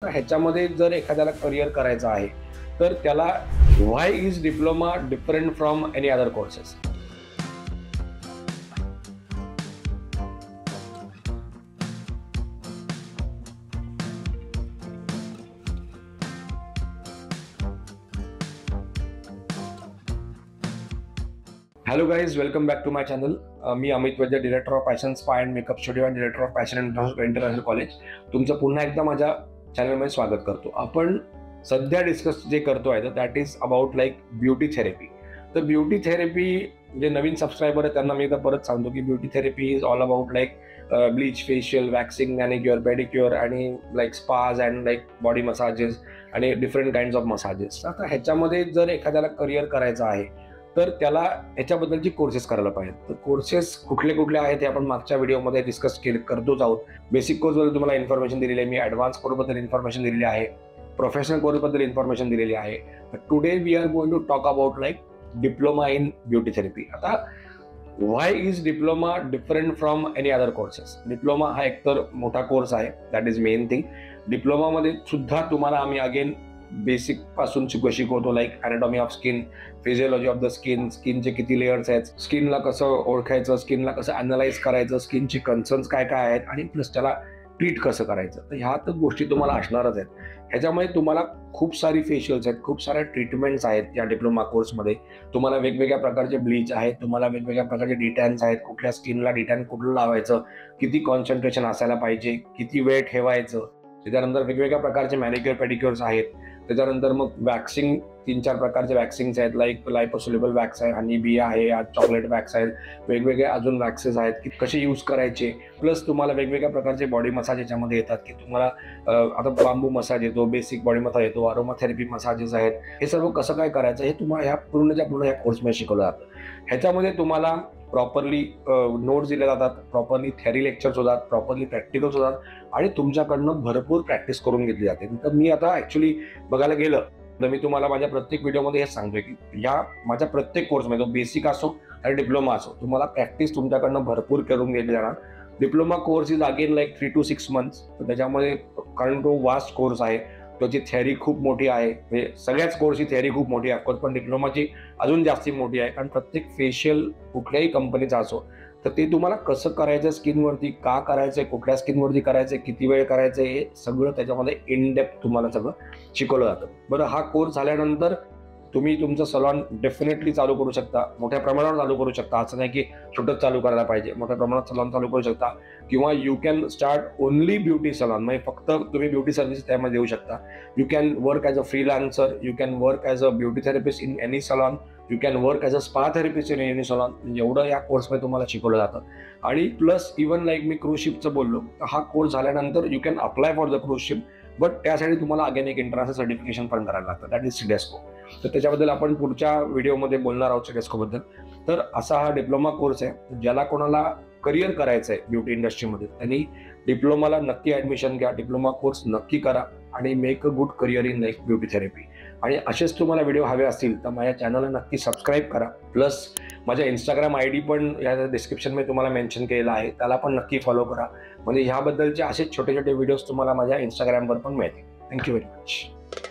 ह्याच्यामध्ये जर एखाद्याला करियर करायचं आहे तर त्याला why is diploma different from any other courses. Hello guys, welcome back to my channel. मी Amit Vaidya, director of fashion spa and makeup studio आणि director of fashion international college. तुमचं पुन्हा एकदा माझ्या चॅनलमध्ये स्वागत करतो. आपण सध्या डिस्कस जे करतो आहे तर that is about like beauty therapy. तर ब्युटी थेरपी जे नवीन सबस्क्रायबर आहेत त्यांना मी एकदा परत सांगतो की beauty therapy is all about like bleach, facial, waxing, manicure, pedicure आणि like spas and like body massages आणि डिफरंट काइंड्स ऑफ मसाजेस. आता ह्याच्यामध्ये जर एखाद्याला करियर करायचं आहे तर त्याला ह्याच्याबद्दलची कोर्सेस करायला पाहिजेत. तर कोर्सेस कुठले कुठले आहेत हे आपण मागच्या व्हिडिओमध्ये डिस्कस करतोच आहोत. बेसिक कोर्सबद्दल तुम्हाला इन्फॉर्मेशन दिलेली आहे मी, ॲडव्हान्स कोर्सबद्दल इन्फॉर्मेशन दिलेली आहे, प्रोफेशनल कोर्सबद्दल इन्फॉर्मेशन दिलेली आहे. Today we are going to talk about like diploma in beauty therapy. आता why is diploma different from any other courses. Diploma हा एकतर मोठा कोर्स आहे, दॅट इज मेन थिंग. डिप्लोमामध्ये सुद्धा तुम्हाला आम्ही अगेन बेसिक पासून शिकवतो like anatomy of skin, physiology of the skin, स्किनचे किती लेयर्स आहेत, स्किनला कसं ओळखायचं, स्किनला कसं अॅनलाइज करायचं, स्किनची कन्सर्न्स काय काय आहेत आणि प्लस त्याला ट्रीट कसं करायचं. तर ह्या तर गोष्टी तुम्हाला असणारच आहेत. ह्याच्यामध्ये तुम्हाला खूप सारी फेशियल्स आहेत, खूप साऱ्या ट्रीटमेंट्स आहेत या डिप्लोमा कोर्समध्ये. तुम्हाला वेगवेगळ्या प्रकारचे ब्लीच आहेत, तुम्हाला वेगवेगळ्या प्रकारचे डिटॅन्स आहेत, कुठल्या स्किनला डिटॅन कुठलं लावायचं, किती कॉन्सन्ट्रेशन असायला पाहिजे, किती वेळ ठेवायचं. त्याच्यानंतर वेगवेगळ्या प्रकारचे मॅनिक्युअर पेडिक्युअर्स आहेत. त्याच्यानंतर मग वॅक्सिंग, 3-4 प्रकारचे वॅक्सिंग्स आहेत, लाईक लायपोसोल्युबल वॅक्स आहे, हनी बी आहे, चॉकलेट वॅक्स आहेत, वेगवेगळे अजून वॅक्सेस आहेत की कसे यूज करायचे. प्लस तुम्हाला वेगवेगळ्या प्रकारचे बॉडी मसाज याच्यामध्ये येतात की तुम्हाला आता बांबू मसाज येतो, बेसिक बॉडी मसाज येतो, अरोमाथेरपी मसाजेस आहेत. हे सर्व कसं काय करायचं हे तुम्हाला ह्या पूर्ण ह्या कोर्समध्ये शिकवलं जातं. ह्याच्यामध्ये तुम्हाला प्रॉपरली नोट्स दिल्या जातात, प्रॉपरली थेअरी लेक्चर्स होतात, प्रॉपरली प्रॅक्टिकल्स होतात आणि तुमच्याकडनं भरपूर प्रॅक्टिस करून घेतली जाते. तर मी आता ॲक्च्युली बघायला गेलं तर मी तुम्हाला माझ्या प्रत्येक व्हिडिओमध्ये हेच सांगतोय की या माझ्या प्रत्येक कोर्समध्ये तो बेसिक असो आणि डिप्लोमा असो, तुम्हाला प्रॅक्टिस तुमच्याकडनं भरपूर करून घेतली जाणार. Diploma course is again like 3 to 6 months. तर त्याच्यामध्ये कारण तो वास्ट कोर्स आहे, त्याची थेअरी खूप मोठी आहे. म्हणजे सगळ्याच कोर्सची थेअरी खूप मोठी आहे ऑफकोर्स, पण डिप्लोमाची अजून जास्ती मोठी आहे. कारण प्रत्येक फेशियल कुठल्याही कंपनीचा असो तर ते तुम्हाला कसं करायचं, स्किनवरती का करायचं आहे, कुठल्या स्किनवरती करायचं आहे, किती वेळ करायचं आहे, हे सगळं त्याच्यामध्ये इन डेप्थ तुम्हाला सगळं शिकवलं जातं. बरं, हा कोर्स झाल्यानंतर तुम्ही तुमचं सलॉन डेफिनेटली चालू करू शकता, मोठ्या प्रमाणावर चालू करू शकता. असं नाही की छोटंच चालू करायला पाहिजे, मोठ्या प्रमाणात सलॉन चालू करू शकता. किंवा you can start only beauty salon, म्हणजे फक्त तुम्ही ब्युटी सर्व्हिस त्यामध्ये देऊ शकता. You can work as a freelancer, you can work as a beauty therapist in any salon, you can work as a spa therapist in any salon. एवढं या कोर्समध्ये तुम्हाला शिकवलं जातं. आणि प्लस इवन लाईक मी क्रूज शिपचं बोललो, तर हा कोर्स झाल्यानंतर you can apply for the cruise ship, but त्यासाठी तुम्हाला अगेन एक इंटरनॅशनल सर्टिफिकेशन पण करायला लागतं, दॅट इज सिडेस्को. तर त्याच्याबद्दल आपण पुढच्या व्हिडिओमध्ये बोलणार आहोत सिडेस्कोबद्दल. तर असा हा डिप्लोमा कोर्स आहे. ज्याला कोणाला करियर करायचं आहे ब्युटी इंडस्ट्रीमध्ये त्यांनी डिप्लोमाला नक्की ॲडमिशन घ्या, डिप्लोमा कोर्स नक्की करा आणि make a good career in like beauty therapy. आणि असेच तुम्हाला व्हिडिओ हवे असतील तर माझ्या चॅनलला नक्की सबस्क्राईब करा. प्लस माझ्या इंस्टाग्राम ID पण या डिस्क्रिप्शनमध्ये तुम्हाला मेन्शन केलेला आहे, त्याला पण नक्की फॉलो करा. म्हणजे ह्याबद्दलचे असे छोटे छोटे व्हिडिओज तुम्हाला माझ्या इंस्टाग्रामवर पण मिळतील. Thank you very much.